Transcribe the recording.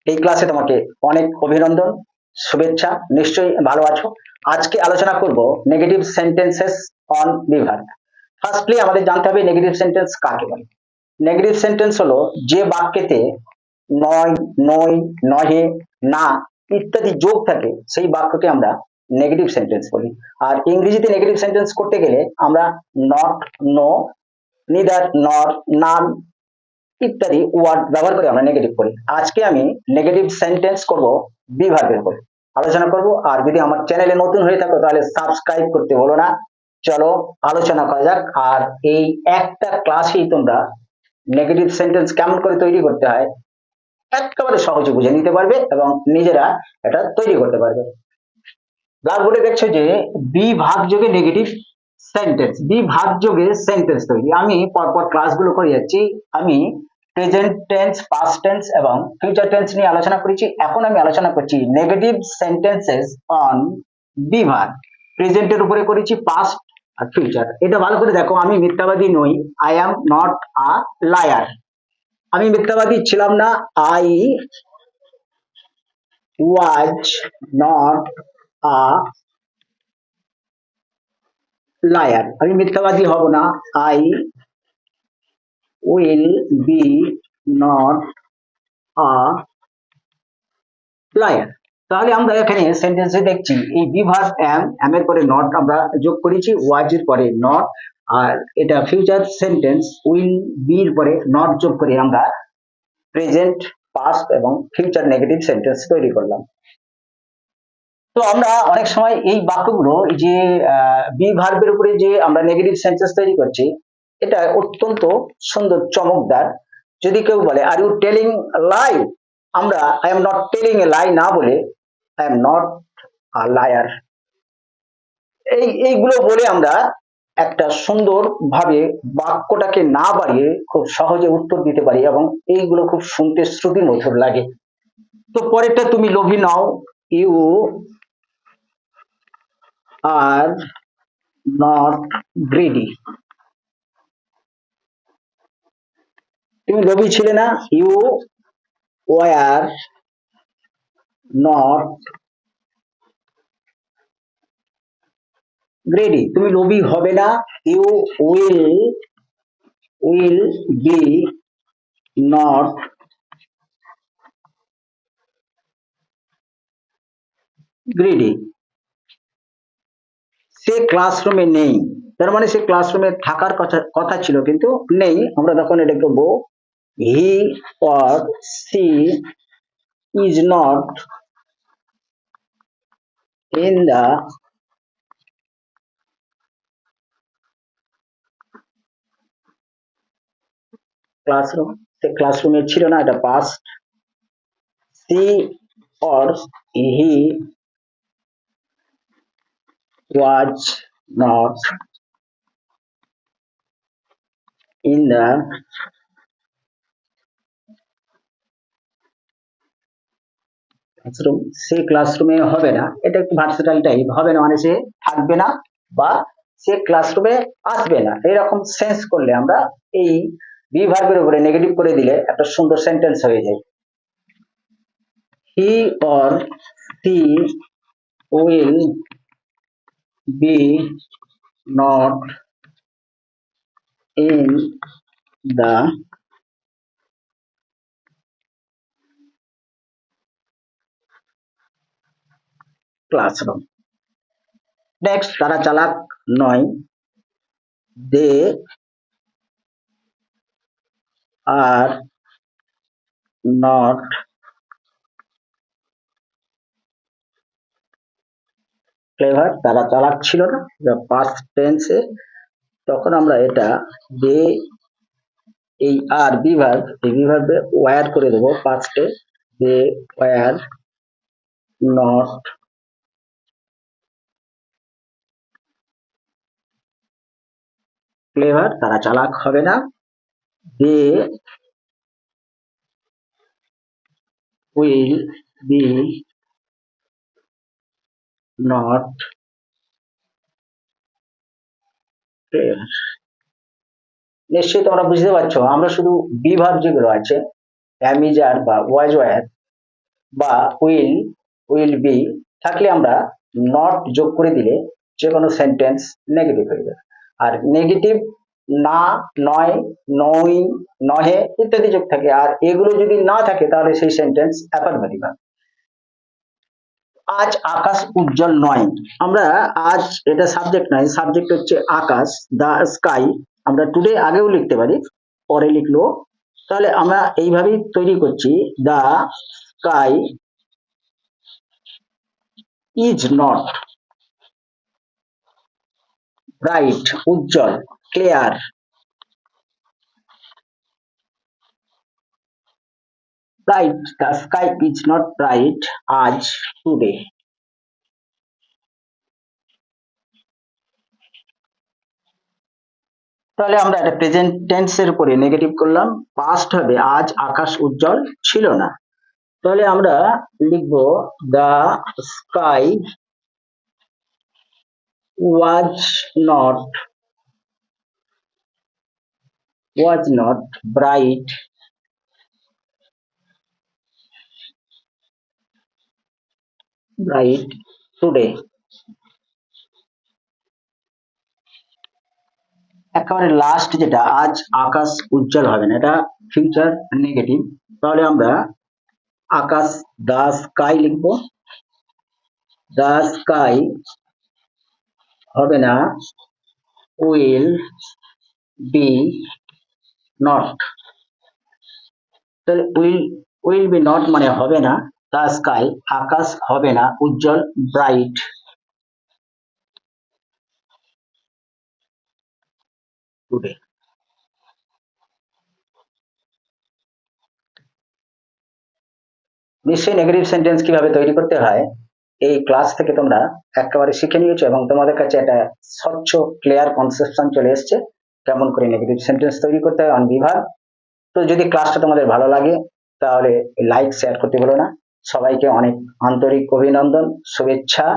এই ক্লাসে তোমাকে অনেক অভিনন্দন, শুভেচ্ছা। নিশ্চয়ই ভালো আছো। আজকে আলোচনা করব negative sentences on be verb. Firstly আমাদের জানতে হবে নেগেটিভ সেন্টেন্স কাকে বলে। নেগেটিভ সেন্টেন্স হলো যে বাক্যেতে নয়, নই, নহে, না ইত্যাদি যোগ থাকে সেই বাক্যকে আমরা নেগেটিভ সেন্টেন্স বলি। আর ইংরেজিতে নেগেটিভ সেন্টেন্স করতে গেলে আমরা নট, নো, নিদার, নর, নান ইত্যাদি ওয়ার্ড ব্যবহার করে আমরা নেগেটিভ করি। আজকে আমি নেগেটিভ সেন্টেন্স করব বি ভার্বের উপর আলোচনা করব। আর যদি আমার চ্যানেলে নতুন হয়ে থাকো তাহলে সাবস্ক্রাইব করতে বলো না। চলো আলোচনা করা যাক। আর এই একটা ক্লাসেই তোমরা নেগেটিভ সেন্টেন্স কেমন করে তৈরি করতে হয় একেবারে সহজে বুঝে নিতে পারবে এবং নিজেরা এটা তৈরি করতে পারবে। ব্ল্যাকবোর্ডে দেখছো যে বি ভাগ যোগে নেগেটিভ সেন্টেন্স, বি ভাগ যোগে সেন্টেন্স তৈরি। আমি পরপর ক্লাসগুলো করে যাচ্ছি। আমি প্রেজেন্ট টেন্স, পাস্ট টেন্স এবং ফিউচার টেন্স নিয়ে আলোচনা করেছি। এখন আমি আলোচনা করছি নেগেটিভ সেন্টেন্সেস অন বি ভাগ। প্রেজেন্টের উপরে করেছি, পাস্ট আর ফিউচার। এটা ভালো করে দেখো, আমি মিথ্যাবাদী নই। I am not a liar. আমি মিথ্যাবাদী ছিলাম না। I was not a liar. আমি মিথ্যাবাদী হব না। I will be not a liar. তাহলে আমরা এখানে সেন্টেন্সে দেখছি এই বি ভার্ব এম এর পরে নট আমরা যোগ করেছি, ওয়াজ এর পরে নট, আর এটা ফিউচার সেন্টেন্স উইল বি এর পরে নট যোগ করে আমরা প্রেজেন্ট, পাস্ট এবং ফিউচার নেগেটিভ সেন্টেন্স তৈরি করলাম। তো আমরা অনেক সময় এই বাক্যগুলো যে বি ভার্বের উপরে যে আমরা নেগেটিভ সেন্টেন্স তৈরি করছি এটা অত্যন্ত সুন্দর, চমকদার। যদি কেউ বলে আর ইউ টেলিং লাই, আমরা I am not telling a lie না বলে I am not a liar, এইগুলো বলে আমরা একটা সুন্দর ভাবে বাক্যটাকে না বাড়িয়ে খুব সহজে উত্তর দিতে পারি এবং এইগুলো খুব শুনতে শ্রুতি মধুর লাগে। তো পরেরটা, তুমি লোভী নাও, ইউ আর নট গ্রিডি। তুমি লোভী ছিলে না, ইউ ওয়ার নট গ্রেডি। তুমি লোভী হবে না, you will will be not greedy. সে ক্লাসরুমে নেই, তার মানে সে ক্লাসরুমে থাকার কথা ছিল কিন্তু নেই। আমরা তখন এটা করবো he or she is not in the classroom. সে ক্লাসরুমে ছিল না, এটা past. She or he was not in the classroom. সে ক্লাসরুমে হবে না, এটা একটু ভার্সেটাইল টাইপ। হবে না মানে সে থাকবে না বা সে ক্লাসরুমে আসবে না, এরকম সেন্স করলে আমরা এই বি ভার্বের উপরে নেগেটিভ করে দিলে একটা সুন্দর সেন্টেন্স হয়ে যায়। He or she will be not in the classroom. Next, তারা চালাক নয়, দে আর নট ক্লেভার। তারা চালাক ছিল না, পাস্ট টেন্সে। তখন আমরা এটা দে, এই আর বি ভার্ব, এই বি ভার্বে ওয়্যার করে দেবো পাস্টে। They were not clever. তারা চালাক হবে না। They will be not clever. নিশ্চয়ই তোমরা বুঝতে পারছো, আমরা শুধু বি ভার্ব যেগুলো আছে অ্যামিজার বা ওয়াজ ওয়্যার বা উইল, উইল বি থাকলে আমরা নট যোগ করে দিলে যে কোনো সেন্টেন্স নেগেটিভ হয়ে যাবে। আর নেগেটিভ না, নয়, নই, নহে ইত্যাদি যোগ থাকে, আর এগুলো যদি না থাকে তাহলে সেই সেন্টেন্স অ্যাফার্মেটিভ হবে। আজ আকাশ উজ্জ্বল নয়, আমরা আজ এটা সাবজেক্ট নয়, সাবজেক্ট হচ্ছে আকাশ, দা স্কাই। আমরা টুডে আগেও লিখতে পারি, পরে লিখলো। তাহলে আমরা এইভাবেই তৈরি করছি, the sky is not bright, উজ্জ্বল, clear, bright, the sky is not bright আজ, টুডে। তাহলে আমরা একটা প্রেজেন্ট টেন্স এর উপরে নেগেটিভ করলাম, পাস্ট হবে আজ আকাশ উজ্জ্বল ছিল না। তাহলে আমরা লিখবো the sky was not, was not bright bright today। একেবারে লাস্ট যেটা, আজ আকাশ উজ্জ্বল হবে না, এটা ফিউচার নেগেটিভ। তাহলে আমরা আকাশ দা স্কাই লিখবো, দা স্কাই হবে না উইল বি নট। তাহলে উইল বি নট মানে হবে না, দা স্কাই আকাশ হবে না উজ্জ্বল, ব্রাইট টুডে। নিশ্চয়ই নেগেটিভ সেন্টেন্স কিভাবে তৈরি করতে হয় এই ক্লাস থেকে তোমরা একেবারে শিখে নিয়েছো, এবং তোমাদের কাছে একটা স্বচ্ছ ক্লিয়ার কনসেপশন চলে এসছে কেমন করে নেগেটিভ সেন্টেন্স তৈরি করতে হয় অন বিভাগ। তো যদি ক্লাসটা তোমাদের ভালো লাগে তাহলে লাইক শেয়ার করতে ভুলো না। সবাইকে অনেক আন্তরিক অভিনন্দন, শুভেচ্ছা।